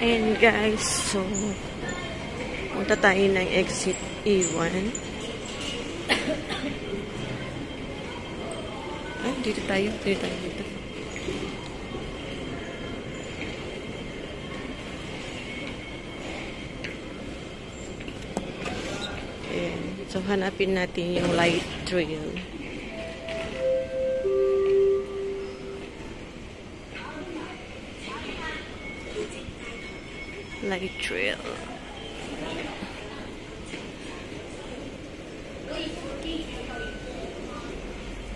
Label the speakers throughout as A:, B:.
A: Ayan guys, so punta tayo ng exit E1. Dito tayo. Ayan. So hanapin natin yung light trail. Light trail.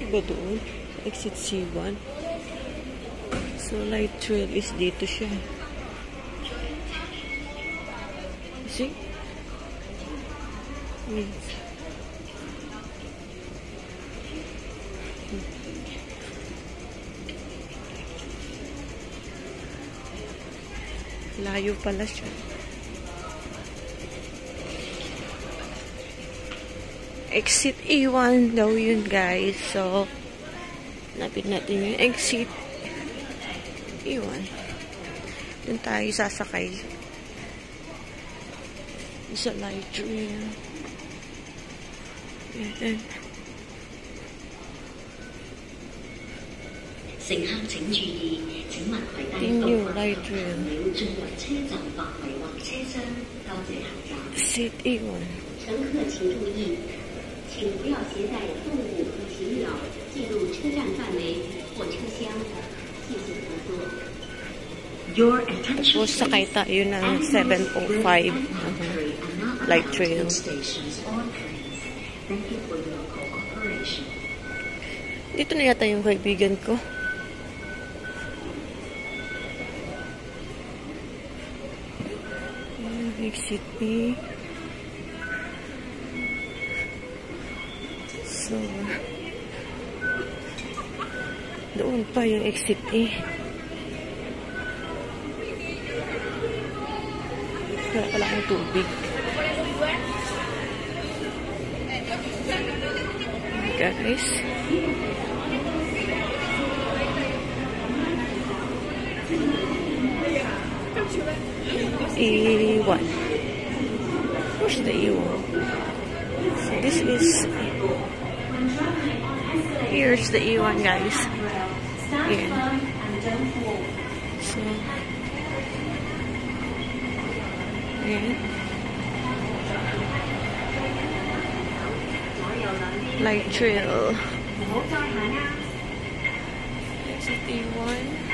A: Iba doon. Exit C1. So, light trail is dito siya. See? Layo pala siya. Exit E1 daw yun guys. So, napit natin yung exit E1. Doon tayo sasakay. Isa light trail. Ayan.
B: 乘客請注意，請勿攜帶到貨及材料進入車站範圍或車廂。多謝合作。
A: Exit E1。
B: 乘客請注意，請不要攜帶動物和禽鳥進入車站範圍或車廂。謝謝合作。Your attention.
A: So, sakay tayo ng 705 light trail.
B: Thank you for your cooperation.
A: Dito na yata yung kaibigan ko. Exit B. So, doon pa yung exit A. Wala pala akong tubig. Guys. E1. Where's the E1? So this is, here's the E1 guys. Yeah. So, yeah. Light trail. Exit E1.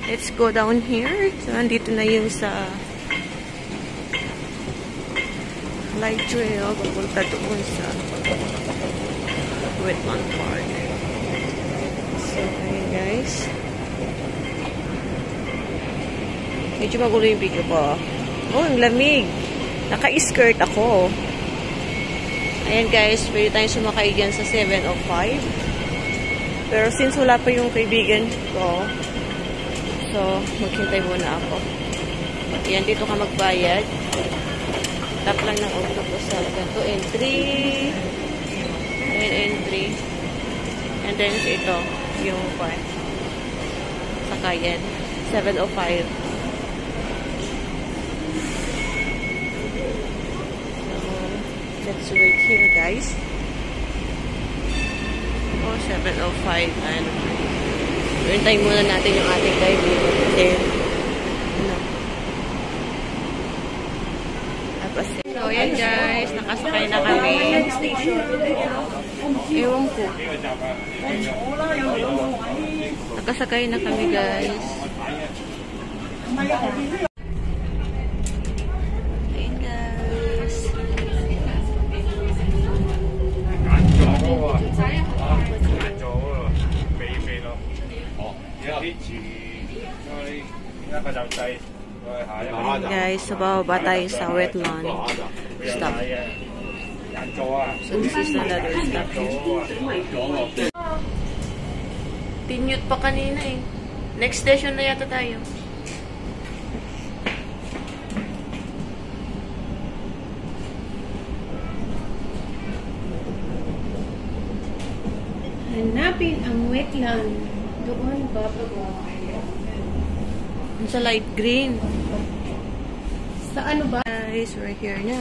A: Let's go down here. So, nandito na yung sa light trail. Papunta doon sa Wetland Park. So, ayun guys. Medyo magulo yung video ko. Oh, ang lamig. Naka-skirt ako. Ayan guys, pwede tayong sumakay dyan sa 705. Pero since wala pa yung kaibigan ko, so, maghintay muna ako. Ayan, dito ka magbayad. Tap lang ng octopus sa ganito. Entry. Ayan, entry. And then, ito, yung part. Sakayan. 705. So, let's wait here, guys. Oh, 705. Ayan. Hintayin muna natin yung ating kaibigan. Then, tapos, so, yan guys. Nakasakay na kami. Ewan ko. Nakasakay na kami, guys. Ayan, guys. Ayan guys, sa bababa tayo sa wetland stop. So this is another stop. Tinute pa kanina eh. Next station na yata tayo.
C: Hanapin ang wetland. Doon bababa.
A: Yung sa light green.
C: Sa ano ba?
A: Guys, we're here na.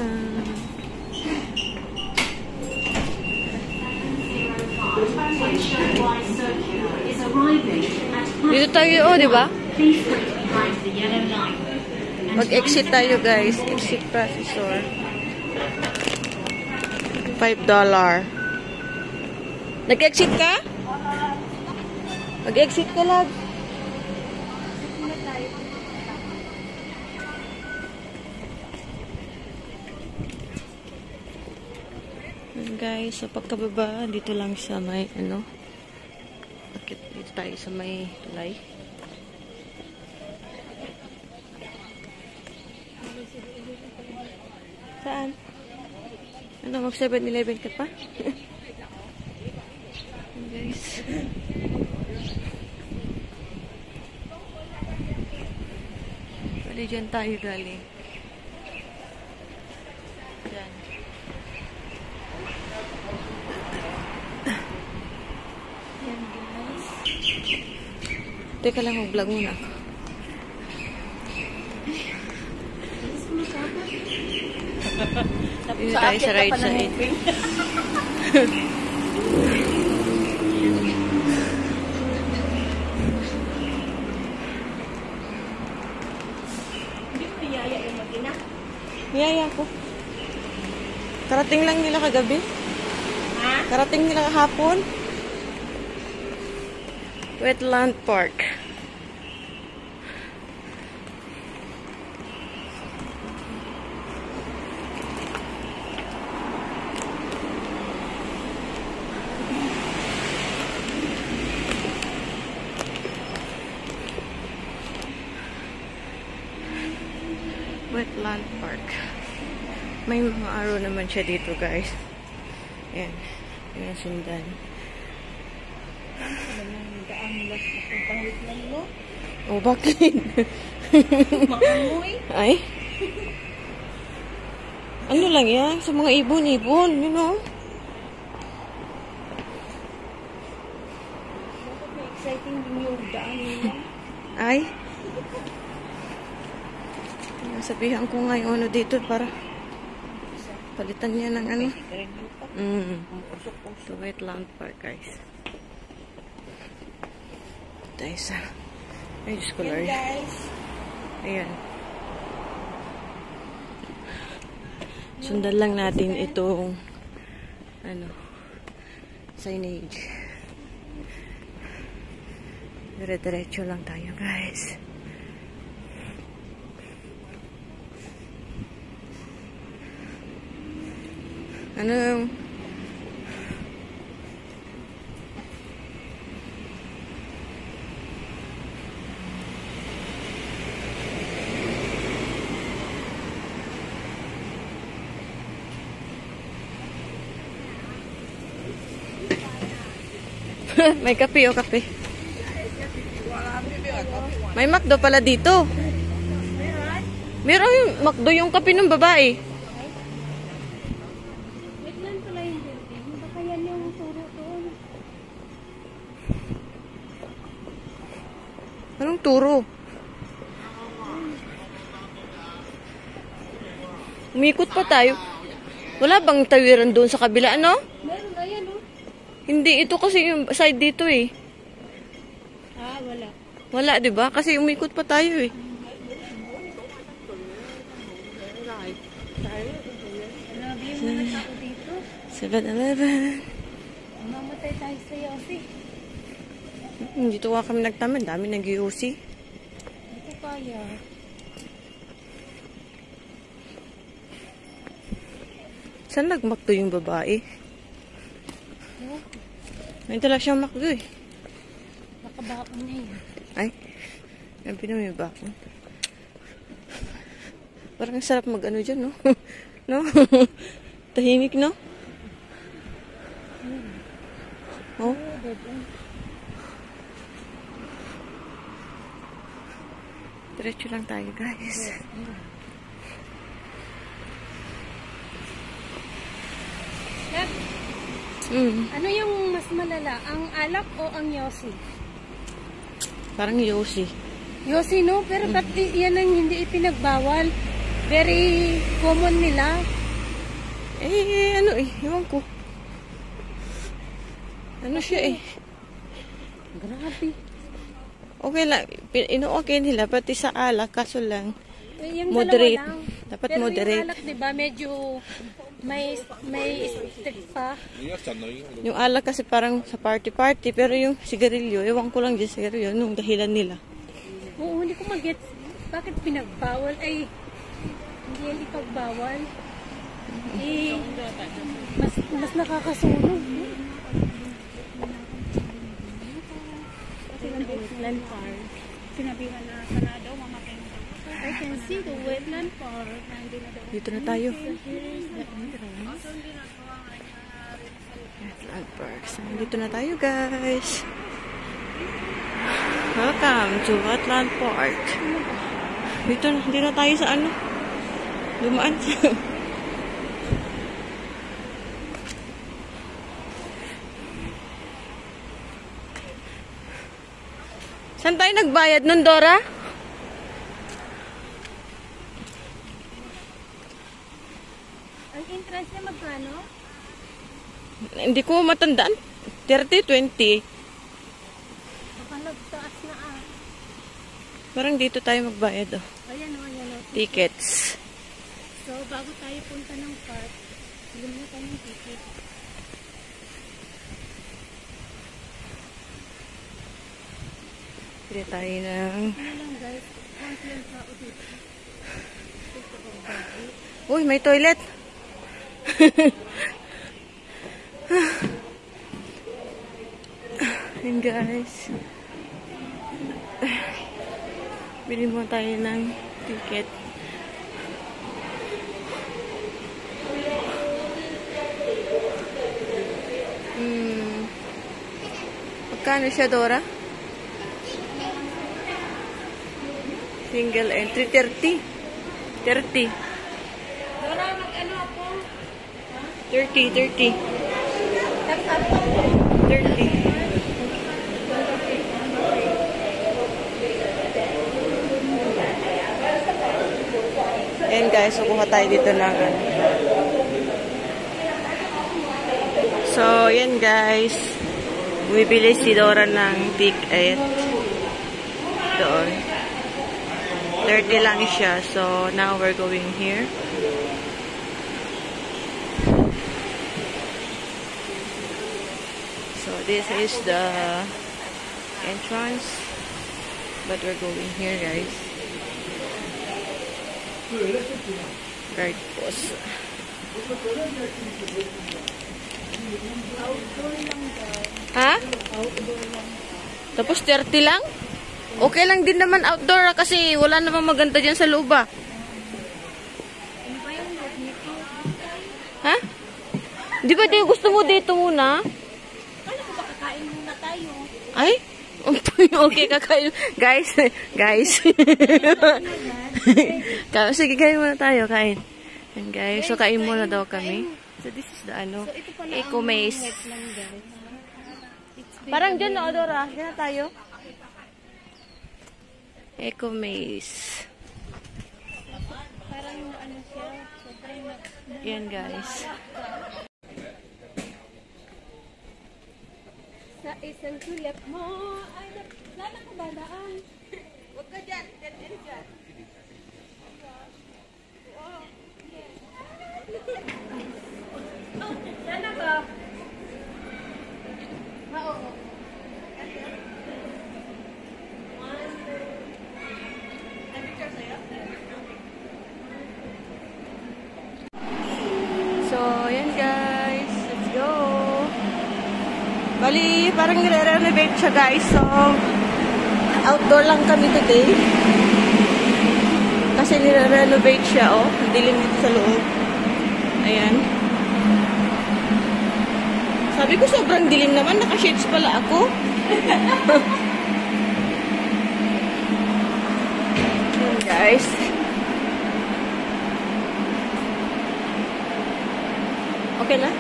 A: Dito tayo, oh, di ba? Mag-exit tayo, guys. Exit processor. $5. Nag-exit ka? Mag-exit ka lang. Guys, sa pagkababa, dito lang sa may, ano, dito tayo sa may tulay. Saan? Ano, mag 7-Eleven ka pa? Guys. Pwede dyan tayo galing. Dyan. Yan, guys. Teka lang, mag-vlog muna. Dito tayo sa right side.
C: Hindi mo niyaya yung mag-ina?
A: Niyaya ko. Karating lang nila kagabi.
C: Ha?
A: Karating nila kahapon. Wetland Park. Wetland Park. May mga araw naman siya dito, guys. Ayan. Ayan ang sundan. Oh, bakit?
C: Makangoy.
A: Ay? Ano lang yan? Sa mga ibon-ibon, you know?
C: Exciting din yung daan nila.
A: Ay? Sabihan ko nga yung ano dito para palitan niya ng ano. So, Wetland Park, guys. Tayo sa... Ay, Diyos ko, Lord. Ayan. Sundan lang natin itong ano, signage. Dire-diretso lang tayo, guys. Ano? May kape o kape. May McDo pala dito. Meron yung McDo yung kape ng babae.
C: Wetland pala yung building. Baka yan yung turo doon.
A: Anong turo? Umikot pa tayo. Wala bang tawiran doon sa kabila, ano?
C: Meron na yan, oh.
A: Hindi, ito kasi yung side dito eh.
C: Ah, wala.
A: Wala, di ba? Kasi umikot pa tayo eh.
C: Grabe yung mga tao dito.
A: 7-Eleven.
C: Mamatay tayo sa Yossi.
A: Dito nga kami nagtaman. Dami nag-UC.
C: Hindi ko kaya.
A: Saan nagmakto yung babae?
C: Oh,
A: May tala siyang makdo eh.
C: nakabaon na yun.
A: Ay, sabi na may bakon. Parang sarap mag-ano dyan, no? No? Tahimik, no? Oh? Diretso lang tayo, guys.
C: Dad, ano yung mas malala? Ang alak o ang Yossi?
A: Parang Yossi.
C: Yossi, no? Pero ba't yan ang hindi ipinagbawal? Very common nila.
A: Ewan ko. Ano siya eh.
C: Grabe.
A: Okay lang, ino-okay nila, pati sa alak, kaso lang,
C: Yung
A: moderate.
C: dalawa lang.
A: Dapat
C: Pero
A: moderate.
C: yung alak, diba, medyo may stick pa.
A: Yung alak kasi parang sa party-party, pero yung sigarilyo, ewan ko lang dyan sigarilyo, nung dahilan nila.
C: Oo, hindi ko mag-get. Bakit pinagbawal? Ay, hindi yan ipagbawal. Mas nakakasunog. Wetland park. Sinabihan na sana daw mamatay na daw. I can see the wetland park.
A: Dito na tayo.
C: Here is the entrance.
A: Wetland Park. So, dito na tayo, guys. Welcome to Wetland Park. Dito na tayo sa ano? Dumaan siya. Saan tayo nagbayad nun, Dora?
C: Ang entrance niya magkano?
A: Hindi ko matandaan. 30, 20.
C: Baka nagtaas na
A: Parang dito tayo magbayad, oh.
C: Ayan o.
A: Tickets.
C: So, bago tayo punta ng park, bili na tayo ng ticket.
A: Pili tayo ng...
C: Ano lang guys, konti lang sa dito.
A: Uy, may toilet. Ayan, guys. Bili mo tayo ng ticket. Magkano siya, Dora? Single entry, 30. 30.
C: Dora, mag-ano ako?
A: 30, 30. 30. Ayan guys, kukuha tayo dito ng So, ayan guys. Bumibili si Dora ng ticket. Doon. 30 lang siya. So, now we're going here. So, this is the entrance. But we're going here, guys. Right, boss. Ha? Tapos 30 lang? Okay lang din naman outdoor kasi wala namang maganda dyan sa loob ah. Ha? Di ba di gusto mo dito muna?
C: Kala ko ba kakain muna tayo?
A: Ay? Okay, kakain. Guys. Sige, kain muna tayo, kain. And guys, so kain muna daw kami. So this is the ano, Eco Maze. Parang dyan na, Dora. Dyan na tayo. Eco Maze.
C: Parang ano siya, sobrang
A: Yan guys.
C: sa isang tulip mo ay nana ko ba daan?
A: Huwag ka dyan. Dyan.
C: Sana ba? Oo.
A: So, yan guys. Let's go. Bali, parang nire-renovate siya guys. So, outdoor lang kami today. Kasi nire-renovate siya, oh. Ang dilim dito sa loob. Ayan. Sabi ko sobrang dilim naman. Naka-shades pala ako. Ayan guys. Okay na?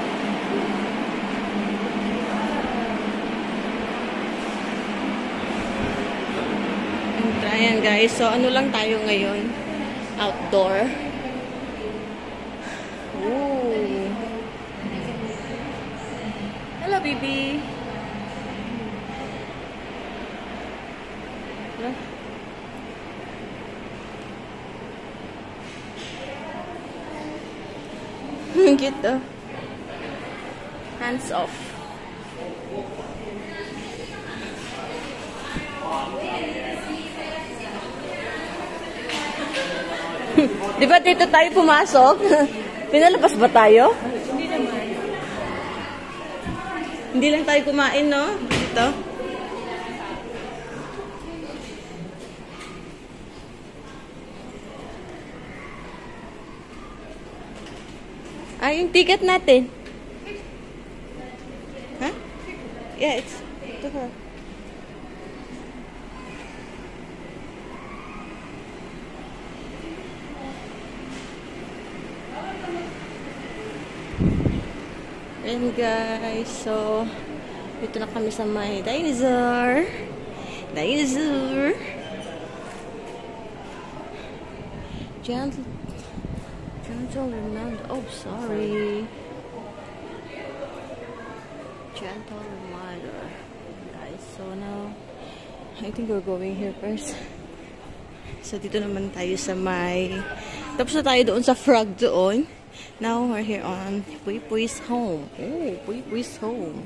A: Ayan guys, so ano lang tayo ngayon? Outdoor. Ooh. Hello, baby. Hello. Cute though. Hands off. Di ba dito tayo pumasok? Pinalabas ba tayo?
C: Hindi naman.
A: Hindi lang tayo kumain, no? Dito. Ay, yung ticket natin. Huh? Yeah, it's to her. And guys, so dito na kami sa may dinosaur. Dinosaur. Gentle reminder. Oh, sorry. Gentle reminder. Guys, so now I think we're going here first. So dito naman tayo sa may, tapos na tayo doon sa frog doon. Now we're here on Pui Pui's home. Oh, Pui Pui's home.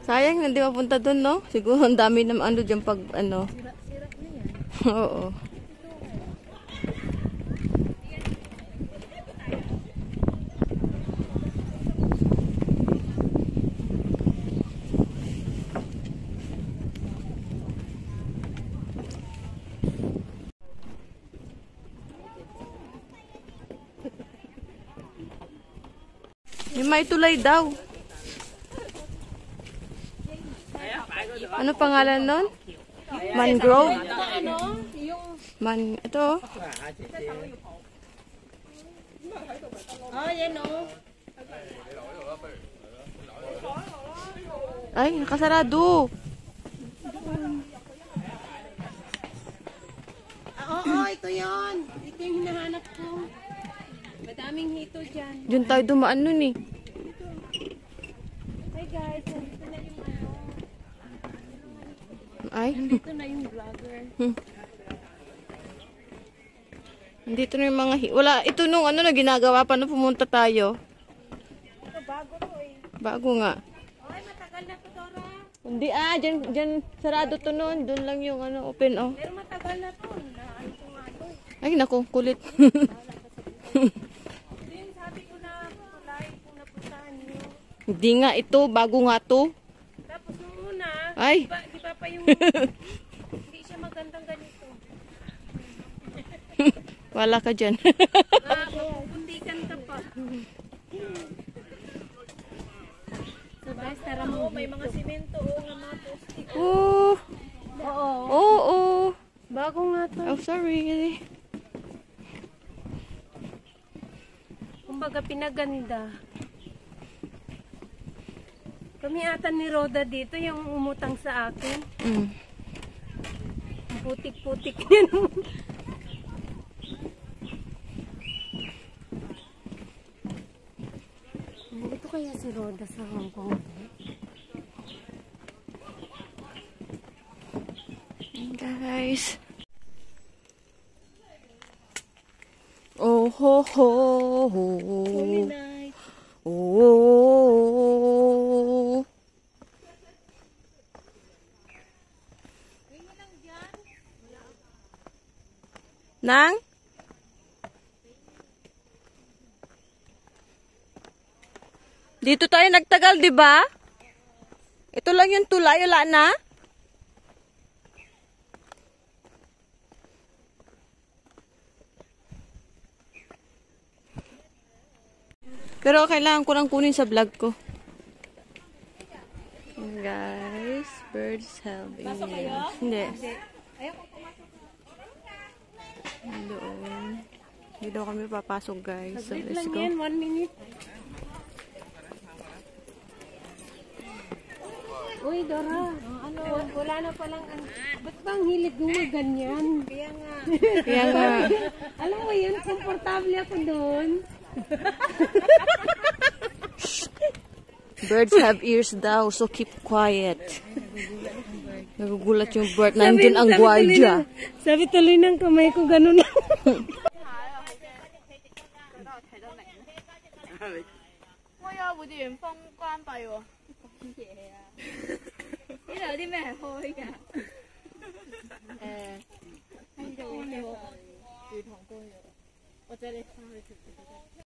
A: Sayang, hindi mapunta doon, no? Siguro ang dami naman ano dyan pag, ano.
C: Sira na yan.
A: Oo. Yung may tulay daw. Ano pangalan nun? Mangrove? Ito.
C: Oh, yan o.
A: Ay, nakasarado.
C: Oo, ito yun. Ito yung hinahanap ko. Madaming hito dyan.
A: Diyan tayo dumaan nun eh.
C: Hey guys, nandito na yung ano.
A: Ay.
C: Nandito na yung vlogger.
A: Nandito na yung mga wala, ito nung ano na ginagawa pa nung pumunta tayo.
C: Ito bago to eh.
A: Bago nga.
C: Ay, matagal na to, Dora.
A: Hindi dyan sarado to nun. Doon lang yung ano, open oh.
C: Pero matagal na to. Naano ko nga to.
A: Ay, naku, kulit.
C: Ito yung sabi ko na kulay kung napuntahan nyo.
A: Hindi nga ito, bago nga to.
C: Tapos nung una,
A: Ay.
C: di ba pa yung hindi siya magandang ganito.
A: Wala ka dyan.
C: Bundikan ka pa. So guys, tara mo. May mga simento o mga plastic.
A: Oh.
C: Oo.
A: Oo.
C: Bago nga to.
A: Oh, sorry.
C: Kumbaga pinaganda. Kami ata ni Roda dito yung umutang sa akin. Putik-putik yan. Ito kaya si Roda sa Hong Kong.
A: Guys. Oh ho ho.
C: Holy night.
A: Oh. Nang? Dito tayo nagtagal, di ba? Ito lang yung tulay, wala na. Pero kailangan ko lang kunin sa vlog ko. Guys, birds have ears. Hindi. Doon. Hindi daw kami papasok, guys. So, let's go.
C: 1 minute. Uy, Dora. Wala na palang... Ba't bang hilig mo ganyan?
A: Kaya nga.
C: Alam mo yun, komportable ako doon.
A: Birds have ears daw, so keep quiet. Nagugulat yung bird. Nandun ang gwardiya.
C: Sabi tuloy ng kamay ko, ganun.
D: 我有部電風關閉喎。嘢啊！呢度有啲咩係開㗎？呢度有樹塘公園，或者你翻去條。